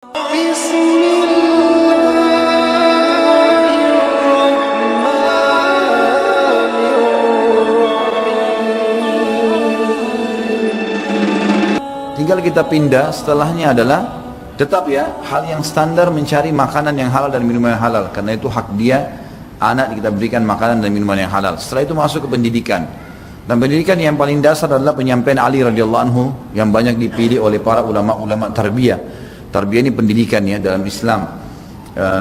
Tinggal kita pindah, setelahnya adalah tetap ya, hal yang standar mencari makanan yang halal dan minuman yang halal. Karena itu hak dia, anak kita berikan makanan dan minuman yang halal. Setelah itu masuk ke pendidikan. Dan pendidikan yang paling dasar adalah penyampaian Ali radhiyallahu anhu yang banyak dipilih oleh para ulama-ulama tarbiyah. Tarbiyah ini pendidikan ya dalam Islam.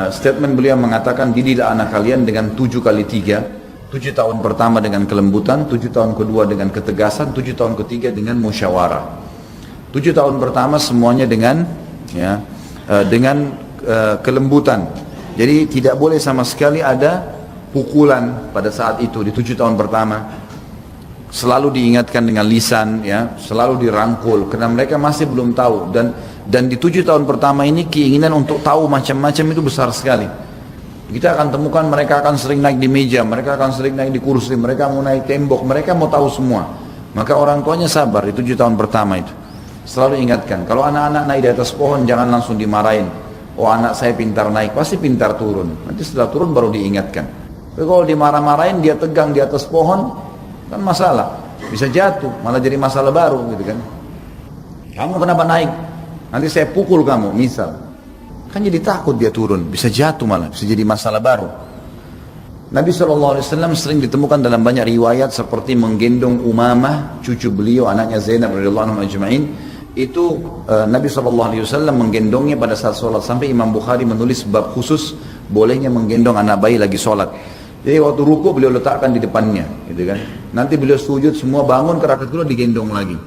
Statement beliau mengatakan, didiklah anak kalian dengan 7 kali 3. 7 tahun pertama dengan kelembutan, 7 tahun kedua dengan ketegasan, 7 tahun ketiga dengan musyawarah. 7 tahun pertama semuanya dengan kelembutan. Jadi tidak boleh sama sekali ada pukulan pada saat itu di 7 tahun pertama. Selalu diingatkan dengan lisan ya, selalu dirangkul karena mereka masih belum tahu, dan di 7 tahun pertama ini keinginan untuk tahu macam-macam itu besar sekali. Kita akan temukan mereka akan sering naik di meja, mereka akan sering naik di kursi, mereka mau naik tembok, mereka mau tahu semua. Maka orang tuanya sabar di 7 tahun pertama itu. Selalu ingatkan, kalau anak-anak naik di atas pohon jangan langsung dimarahin. Oh anak saya pintar naik, pasti pintar turun. Nanti setelah turun baru diingatkan. Tapi kalau dimarah-marahin dia tegang di atas pohon, kan masalah. Bisa jatuh, malah jadi masalah baru gitu kan. Kamu kenapa naik? Nanti saya pukul kamu, misal. Kan jadi takut dia turun, bisa jatuh malah, bisa jadi masalah baru. Nabi SAW sering ditemukan dalam banyak riwayat seperti menggendong Umamah, cucu beliau, anaknya Zainab radhiyallahu anha ajma'in. Itu Nabi SAW menggendongnya pada saat sholat, sampai Imam Bukhari menulis bab khusus bolehnya menggendong anak bayi lagi sholat. Jadi waktu ruku beliau letakkan di depannya gitu kan. Nanti beliau sujud semua bangun ke rakaat kedua digendong lagi.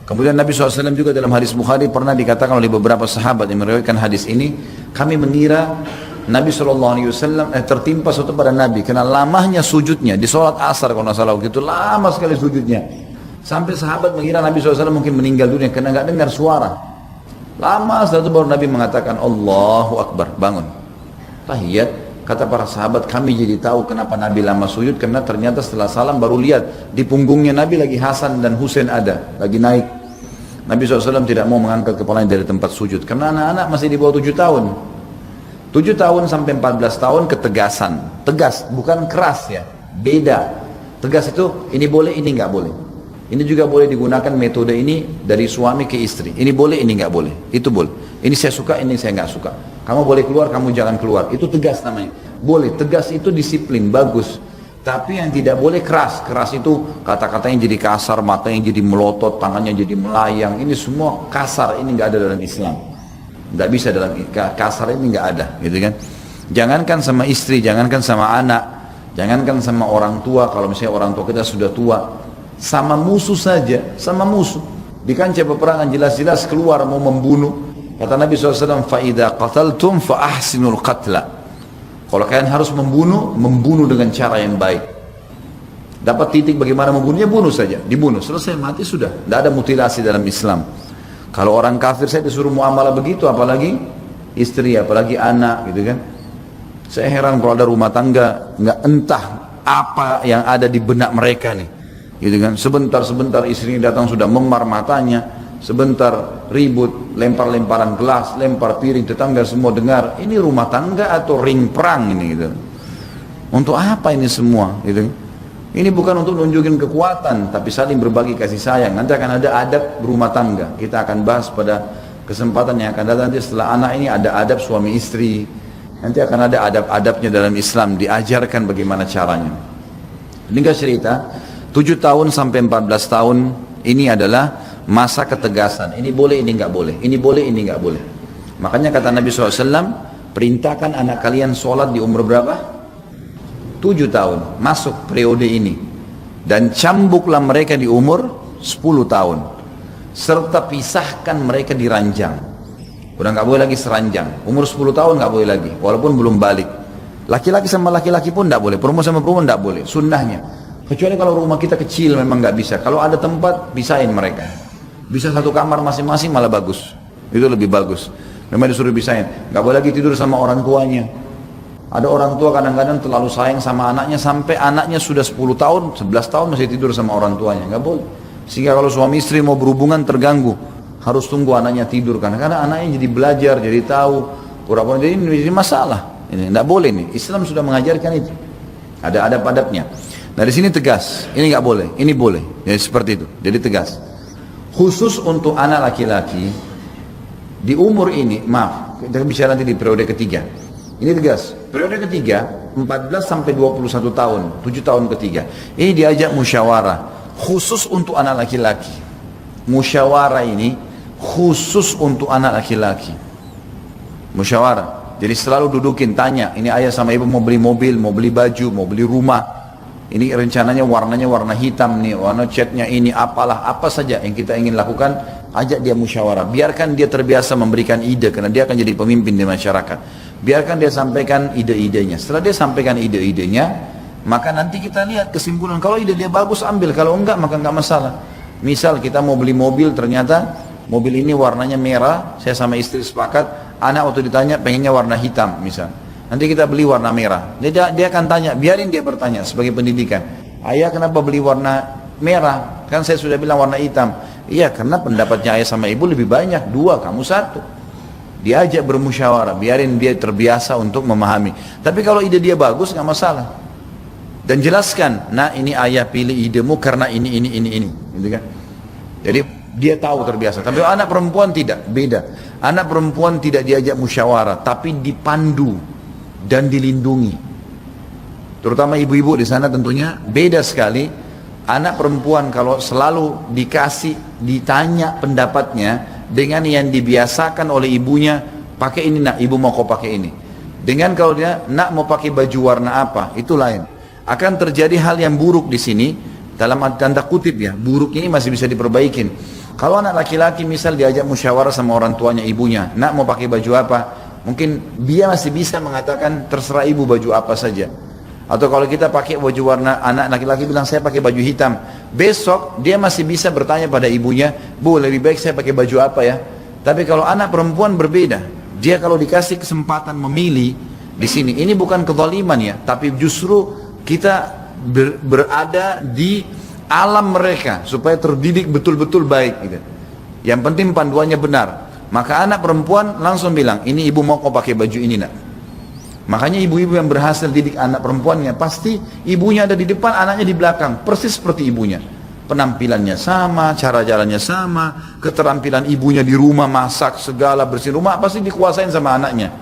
Kemudian Nabi SAW juga dalam hadis Bukhari pernah dikatakan oleh beberapa sahabat yang meriwayatkan hadis ini, kami mengira Nabi SAW tertimpa suatu pada Nabi karena lamanya sujudnya di sholat asar kalau nggak salah begitu, lama sekali sujudnya. Sampai sahabat mengira Nabi SAW mungkin meninggal dunia karena nggak dengar suara. Lama setelah itu baru Nabi mengatakan Allahu Akbar, bangun. Tahiyat, kata para sahabat kami jadi tahu kenapa Nabi lama sujud, karena ternyata setelah salam baru lihat di punggungnya Nabi lagi Hasan dan Husain ada, lagi naik. Nabi SAW tidak mau mengangkat kepalanya dari tempat sujud karena anak-anak masih di bawah 7 tahun. 7 tahun sampai 14 tahun ketegasan, tegas, bukan keras ya, beda. Tegas itu ini boleh, ini nggak boleh. Ini juga boleh digunakan metode ini dari suami ke istri. Ini boleh, ini nggak boleh. Itu boleh. Ini saya suka, ini saya nggak suka. Kamu boleh keluar, kamu jangan keluar. Itu tegas namanya. Boleh. Tegas itu disiplin, bagus. Tapi yang tidak boleh keras. Keras itu kata-katanya jadi kasar, matanya jadi melotot, tangannya jadi melayang. Ini semua kasar. Ini nggak ada dalam Islam. Nggak bisa dalam kasar ini nggak ada, gitu kan? Jangankan sama istri, jangankan sama anak, jangankan sama orang tua. Kalau misalnya orang tua kita sudah tua. Sama musuh saja, sama musuh di kancah peperangan jelas-jelas keluar mau membunuh. Kata Nabi SAW, فَإِذَا قَتَلْتُمْ فَأَحْسِنُوا الْقَتْلَ. Kalau kalian harus membunuh dengan cara yang baik. Dapat titik bagaimana membunuhnya, bunuh saja, dibunuh, selesai, mati sudah. Tidak ada mutilasi dalam Islam. Kalau orang kafir saya disuruh muamalah begitu, apalagi istri, apalagi anak, gitu kan. Saya heran kalau ada rumah tangga nggak entah apa yang ada di benak mereka nih. Gitu kan, sebentar istrinya datang sudah memar matanya, sebentar ribut, lempar-lemparan gelas, lempar piring, tetangga semua dengar. Ini rumah tangga atau ring perang ini gitu. Untuk apa ini semua gitu. Ini bukan untuk menunjukkan kekuatan, tapi saling berbagi kasih sayang. Nanti akan ada adab rumah tangga. Kita akan bahas pada kesempatan yang akan datang. Nanti setelah anak ini ada adab suami istri. Nanti akan ada adab-adabnya dalam Islam, diajarkan bagaimana caranya. Ini gak cerita 7 tahun sampai 14 tahun ini adalah masa ketegasan. Ini boleh, ini nggak boleh. Ini boleh, ini nggak boleh. Makanya kata Nabi SAW, perintahkan anak kalian sholat di umur berapa? 7 tahun. Masuk periode ini. Dan cambuklah mereka di umur 10 tahun. Serta pisahkan mereka di ranjang. Udah nggak boleh lagi seranjang. Umur 10 tahun nggak boleh lagi. Walaupun belum balik. Laki-laki sama laki-laki pun nggak boleh. Perempuan sama perempuan nggak boleh. Sunnahnya. Kecuali kalau rumah kita kecil memang nggak bisa. Kalau ada tempat, pisahin mereka. Bisa satu kamar masing-masing malah bagus. Itu lebih bagus. Memang disuruh pisahin. Nggak boleh lagi tidur sama orang tuanya. Ada orang tua kadang-kadang terlalu sayang sama anaknya sampai anaknya sudah 10 tahun, 11 tahun masih tidur sama orang tuanya. Nggak boleh. Sehingga kalau suami istri mau berhubungan terganggu. harus tunggu anaknya tidur, karena anaknya jadi belajar, jadi tahu, pura-pura jadi masalah. Ini tidak boleh nih. Islam sudah mengajarkan itu. Ada adab-adabnya. Nah di sini tegas, ini nggak boleh, ini boleh. Jadi seperti itu. Jadi tegas. Khusus untuk anak laki-laki di umur ini, maaf, kita bicara nanti di periode ketiga. Ini tegas. Periode ketiga 14 sampai 21 tahun, 7 tahun ketiga. Ini diajak musyawarah khusus untuk anak laki-laki. Musyawarah ini khusus untuk anak laki-laki. Musyawarah. Jadi selalu dudukin, tanya, ini ayah sama ibu mau beli mobil, mau beli baju, mau beli rumah. Ini rencananya warnanya warna hitam nih, warna catnya ini, apalah, apa saja yang kita ingin lakukan, ajak dia musyawarah. Biarkan dia terbiasa memberikan ide, karena dia akan jadi pemimpin di masyarakat. Biarkan dia sampaikan ide-idenya. Setelah dia sampaikan ide-idenya, maka nanti kita lihat kesimpulan. Kalau ide dia bagus, ambil. Kalau enggak, maka enggak masalah. Misal kita mau beli mobil, ternyata mobil ini warnanya merah, saya sama istri sepakat, anak waktu ditanya pengennya warna hitam misal. Nanti kita beli warna merah. Dia akan tanya, biarin dia bertanya sebagai pendidikan. Ayah kenapa beli warna merah? Kan saya sudah bilang warna hitam. Iya, karena pendapatnya ayah sama ibu lebih banyak, 2, kamu 1. Diajak bermusyawarah, biarin dia terbiasa untuk memahami. Tapi kalau ide dia bagus, nggak masalah. Dan jelaskan, nah ini ayah pilih idemu karena ini, gitu kan? Jadi dia tahu terbiasa. Tapi anak perempuan tidak, beda. Anak perempuan tidak diajak musyawarah, tapi dipandu dan dilindungi. Terutama ibu-ibu di sana tentunya beda sekali. Anak perempuan kalau selalu ditanya pendapatnya dengan yang dibiasakan oleh ibunya, pakai ini nak, ibu mau kau pakai ini. Dengan kalau dia nak mau pakai baju warna apa, itu lain. Akan terjadi hal yang buruk di sini, dalam tanda kutip ya, buruk ini masih bisa diperbaikin. Kalau anak laki-laki misal diajak musyawarah sama orang tuanya, ibunya, nak mau pakai baju apa, mungkin dia masih bisa mengatakan terserah ibu baju apa saja. Atau kalau kita pakai baju warna, anak laki-laki bilang saya pakai baju hitam, besok dia masih bisa bertanya pada ibunya, bu lebih baik saya pakai baju apa ya. Tapi kalau anak perempuan berbeda, dia kalau dikasih kesempatan memilih di sini, ini bukan kezaliman ya, tapi justru kita berada di alam mereka supaya terdidik betul-betul baik gitu. Yang penting panduannya benar. Maka anak perempuan langsung bilang, ini ibu mau kau pakai baju ini nak. Makanya ibu-ibu yang berhasil didik anak perempuannya, pasti ibunya ada di depan, anaknya di belakang, persis seperti ibunya. Penampilannya sama, cara jalannya sama, keterampilan ibunya di rumah masak segala, bersih rumah pasti dikuasain sama anaknya.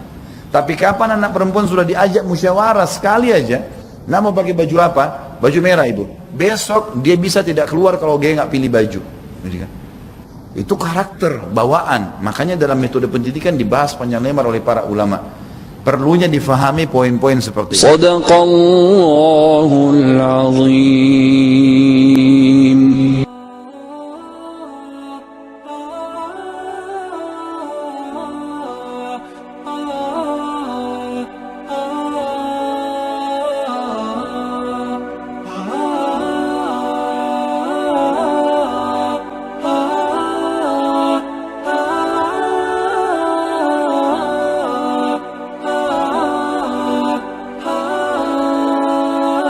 Tapi kapan anak perempuan sudah diajak musyawarah sekali aja, nah mau pakai baju apa? Baju merah ibu. Besok dia bisa tidak keluar kalau dia nggak pilih baju. Itu karakter, bawaan. Makanya dalam metode pendidikan dibahas panjang lebar oleh para ulama. Perlunya difahami poin-poin seperti itu. Shadaqallahul azim.